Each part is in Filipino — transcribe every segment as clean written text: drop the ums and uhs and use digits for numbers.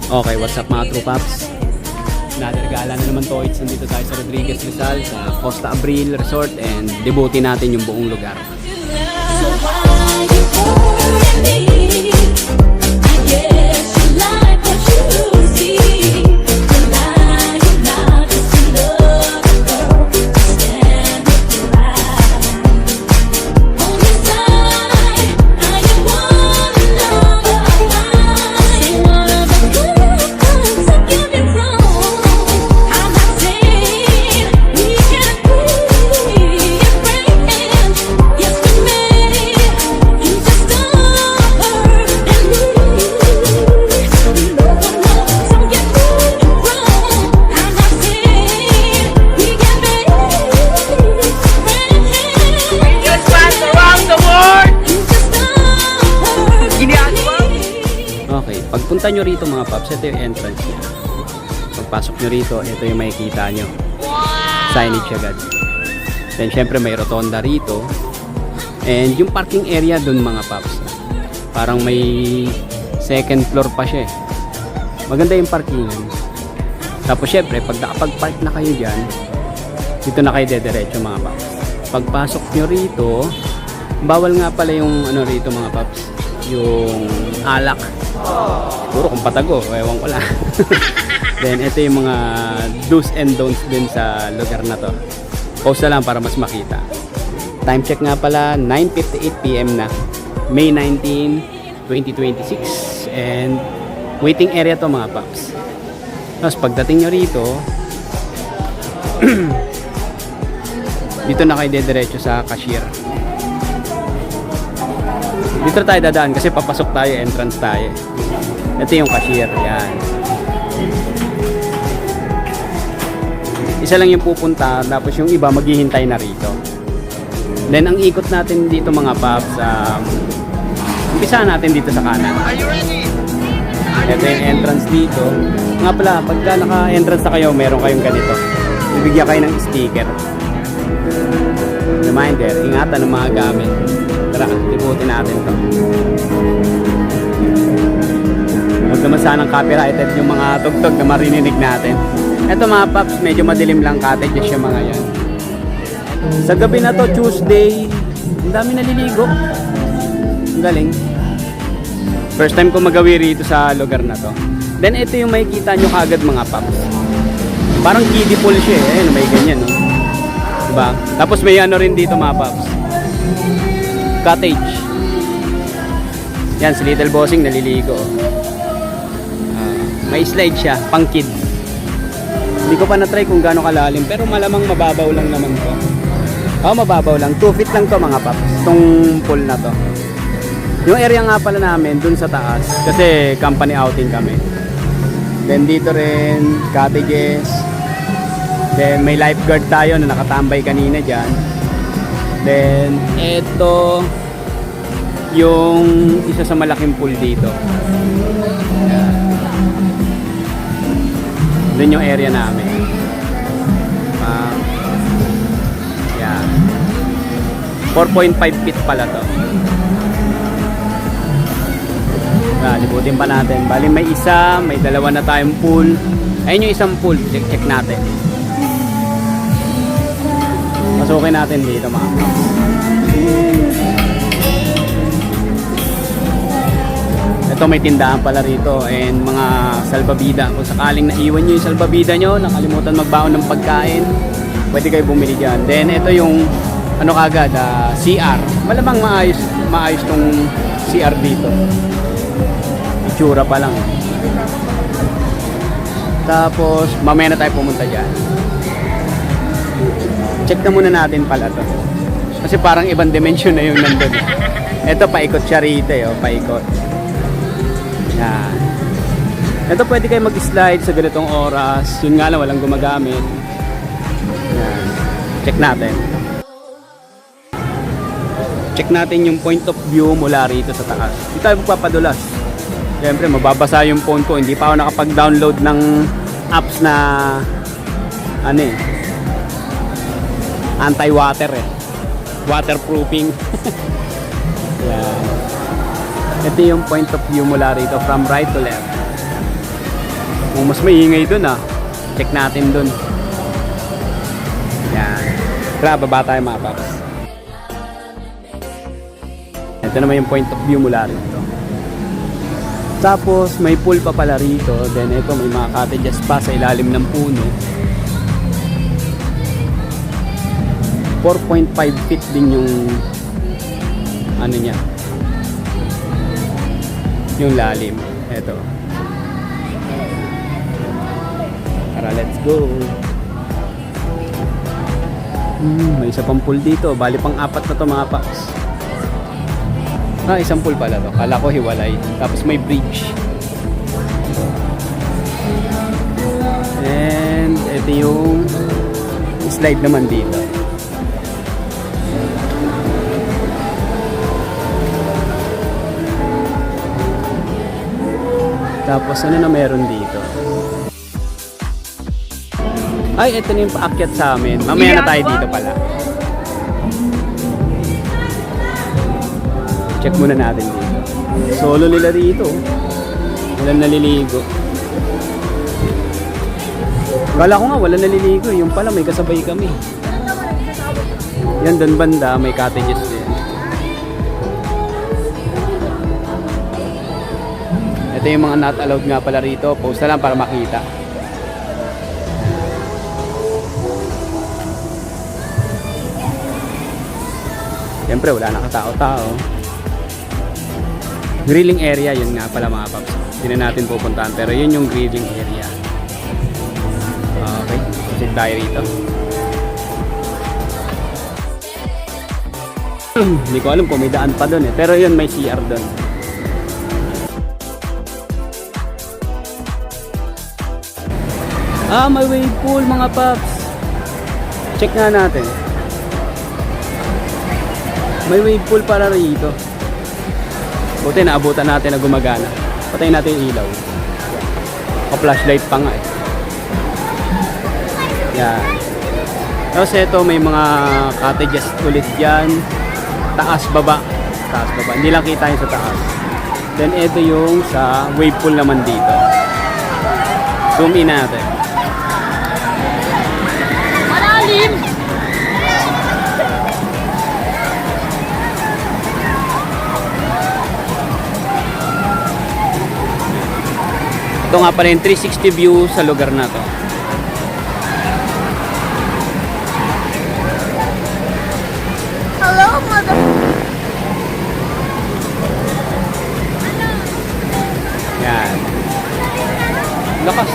Okay, what's up mga True Pops? Nadarigala na naman to. It's nandito tayo sa Rodriguez Rizal sa Costa Abril Resort and debutin natin yung buong lugar. Okay, pagpunta nyo rito mga Pops, ito yung entrance niya. Pagpasok nyo rito, ito yung makikita nyo. Signage agad. Then syempre may rotonda rito. And yung parking area dun mga Pops. Parang may second floor pa siya eh. Maganda yung parkingan. Tapos syempre, pag nakapag-park na kayo dyan, dito na kayo dediretso mga Pops. Pagpasok nyo rito, bawal nga pala yung ano rito mga Pops, yung alak. Siguro kung patago, ewan ko lang. Then ito yung mga do's and don'ts din sa lugar na to. Post na lang para mas makita. Time check nga pala, 9:58 PM na, May 19, 2026. And waiting area to mga Pops. Tapos pagdating nyo rito, dito na kayo dediretso sa cashier. Dito tayo dadaan kasi papasok tayo, entrance tayo. Ito yung cashier, yan. Isa lang yung pupunta, tapos yung iba maghihintay na rito. Then ang ikot natin dito mga Pops, umpisahan natin dito sa kanan. Ito yung entrance dito. Nga pala, pagka naka-entrance na kayo, meron kayong ganito. Bibigyan kayo ng sticker. Reminder, ingatan ng mga gamit. Tara, libutin natin to. Huwag naman sanang copyrighted yung mga tugtog na marinig natin. Ito mga Pops, medyo madilim lang, cottages yung mga yan. Sa gabi na to, Tuesday, ang dami naliligo. Ang galing. First time ko magawi rito sa lugar na to. Then ito yung makikita nyo kagad mga Pops. Parang kiddie pool siya eh. Ayun, may ganyan no. Diba? Tapos may ano rin dito mga Pops, cottage. Yan, si Little Bossing naliligo. May slide siya, pang kid. Hindi ko pa na-try kung gaano kalalim, pero malamang mababaw lang naman to. Mababaw lang. 2 feet lang to mga Pops, itong pool na to. Yung area nga pala namin, dun sa taas, kasi company outing kami. Then dito rin, cottages. Then may lifeguard tayo na nakatambay kanina dyan. Then eto yung isa sa malaking pool dito. Doon yung area namin. Yan. 4.5 feet pala to. Libutin pa natin. Bali may isa, may dalawa na tayong pool. Ayun yung isang pool. Check natin. Pasukin natin dito mga Pops. Ito may tindahan pala rito and mga salbabida. Kung sakaling naiwan nyo yung salbabida nyo, nakalimutan magbaon ng pagkain, pwede kayo bumili dyan. Then ito yung ano kagad, CR. Malamang maayos tong CR dito. Itsura pa lang. Tapos mamaya na tayo pumunta dyan. Check na muna natin pala to. Kasi parang ibang dimension na yung nandun. Ito paikot siya rito eh, paikot. Yan. Ito pwede kayo mag-slide sa ganitong oras. Yun nga lang, walang gumagamit. Yan. Check natin. Check natin yung point of view mula rito sa taas. Hindi tayo magpapadulas. Siyempre, mababasa yung phone ko. Hindi pa ako nakapag-download ng apps na ano eh, anti-water eh. Waterproofing. Yan. Ito yung point of view mula rito from right to left. Kung mas maingay dun check natin dun. Yan. Tara, baba tayo mga paps. Ito naman yung point of view mula rito. Tapos may pool pa pala rito. Then ito may mga cottages pa sa ilalim ng puno. 4.5 feet din yung ano niya, yung lalim. Ito. Tara, let's go. May isa pang pool dito. Bali pang 4 na to mga paps. Isang pool pala to. Kala ko hiwalay. Tapos may bridge. And ito yung slide naman dito. Tapos ano na meron dito? Ay, ito na yung paakyat sa amin. Mamaya na tayo dito pala. Check muna natin dito. Solo nila dito. Walang naliligo. Kala ko nga walang naliligo. Yung pala may kasabay kami. Yan doon banda may cottages din. Ito yung mga not allowed nga pala rito. Post na lang para makita. Siyempre wala na katao-tao. Grilling area yun nga pala mga paps. Hindi na natin pupuntahan pero yun yung grilling area. Okay, sit tayo rito. Hindi ko alam kung may daan pa doon pero yun may CR doon. May wave pool mga paps. Check nga natin. May wave pool para rito. Buti naabutan natin na gumagana. Patayin natin yung ilaw. Flashlight pa nga Yan. Tapos ito may mga cottages ulit dyan. Taas baba. Taas baba. Hindi lang kita yung sa taas. Then ito yung sa wave pool naman dito. Zoom in natin. Malalim! Ito nga pala yung 360 view sa lugar na to. Hello, mother. Yan. Lakas.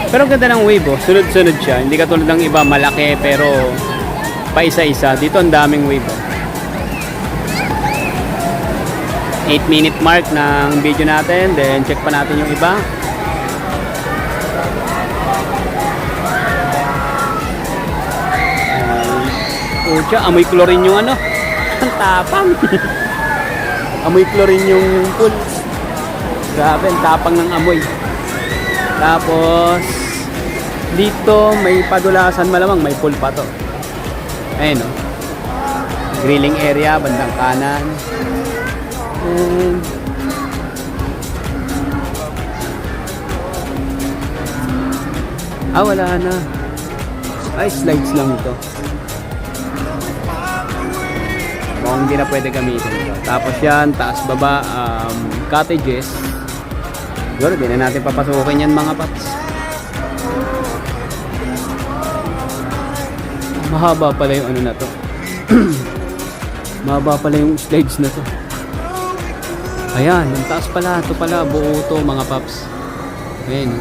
Pero ganda ng wave Sunod-sunod siya. Hindi katulad ng iba malaki pero pa isa-isa. Dito ang daming wave 8-minute mark ng video natin. Then check pa natin yung iba. Amoy chlorine yung ano. Ang tapang. Amoy chlorine yung pool. Grabe, ang tapang ng amoy. Tapos dito may padulasan malamang. May pool pa to. Ayun grilling area bandang kanan. Wala na. Slides lang ito. Mukhang hindi na pwede gamitin ito. Tapos yan, taas baba, cottages. Siguro, di na natin papasukin yan mga paps. Mahaba pala yung ano na to. Mahaba pala yung slides na to. Ayan, yung taas pala. Ito pala, buo to mga paps. Ayan.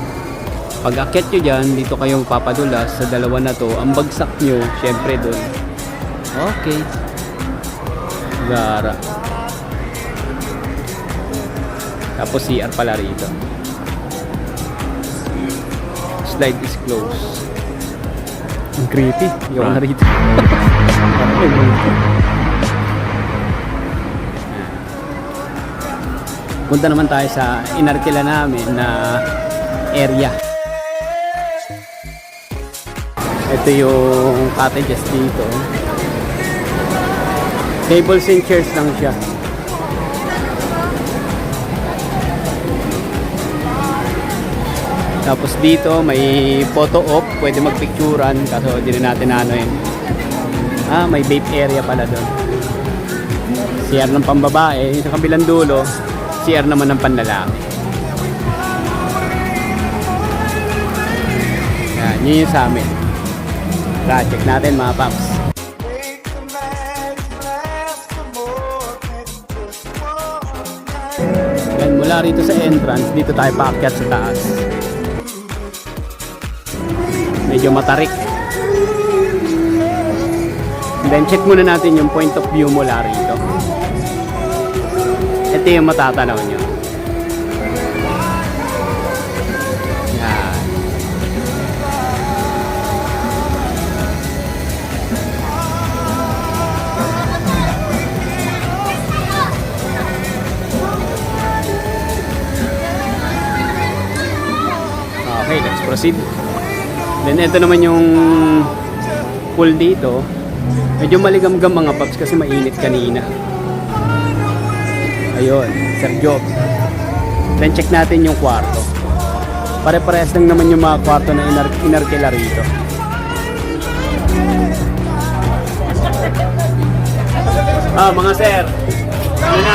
Pag akyat nyo dyan, dito kayong papadulas sa dalawa na to. Ang bagsak nyo, syempre dun. Okay. Gara. Tapos CR pala rito. Slide is closed. Ang creepy. Yung na rito. Punta naman tayo sa inarkila namin na area. Ito yung cottages dito. Tables and chairs lang siya. Tapos dito may photo op, pwede magpicturan kaso di na natin ano yun. May vape area pala doon. CR ng pambabae, yung sa kabilang dulo, CR naman ng panlalaki. Yan, yun yung sa amin. Tara, check natin mga paps. Yan, mula rito sa entrance, dito tayo paakyat sa taas. Medyo matarik. And then check muna natin yung point of view mula rito. Ito yung matatanaw nyo. Yan. Okay, let's proceed. Then ito naman yung pool dito. Medyo maligamgam mga paps kasi mainit kanina. Ayun, Sergio. Then check natin yung kwarto. Pare-parehas lang naman yung mga kwarto na inarkila rito. Mga sir. Ano na?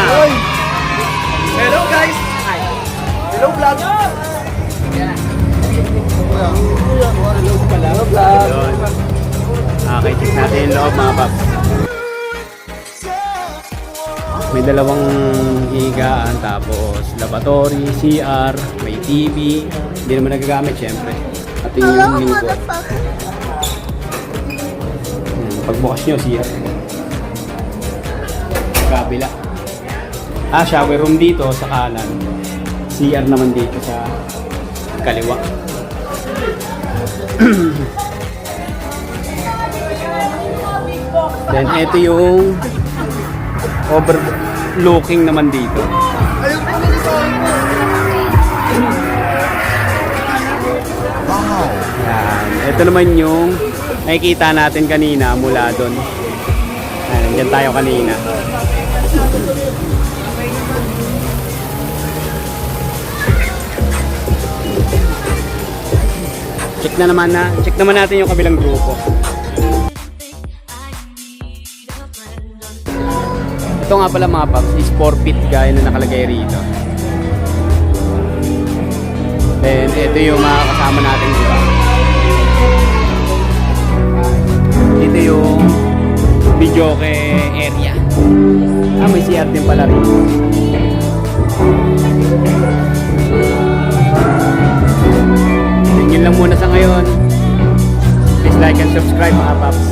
Hello guys! Hello vlog! Hello vlog! Ayun. Okay, check natin yung loob mga paps. May dalawang higaan, tapos lavatory, CR, may TV. Hindi naman nagagamit syempre. At yung Hello, lingkod. motherfucker. Pagbukas nyo, CR. Kabila. Shower room dito sa kanan. CR naman dito sa kaliwa. Then ito yung overlooking naman dito. Yan. Ito naman yung nakikita natin kanina mula doon. Nandiyan tayo kanina. Check naman natin yung kabilang grupo. Ito nga pala mga paps, is 4 feet gaya na nakalagay rito. Then ito yung mga kasama natin iba. Ito yung videoke area. May CR din pala rito. Yun lang muna sa ngayon. Please like and subscribe mga paps.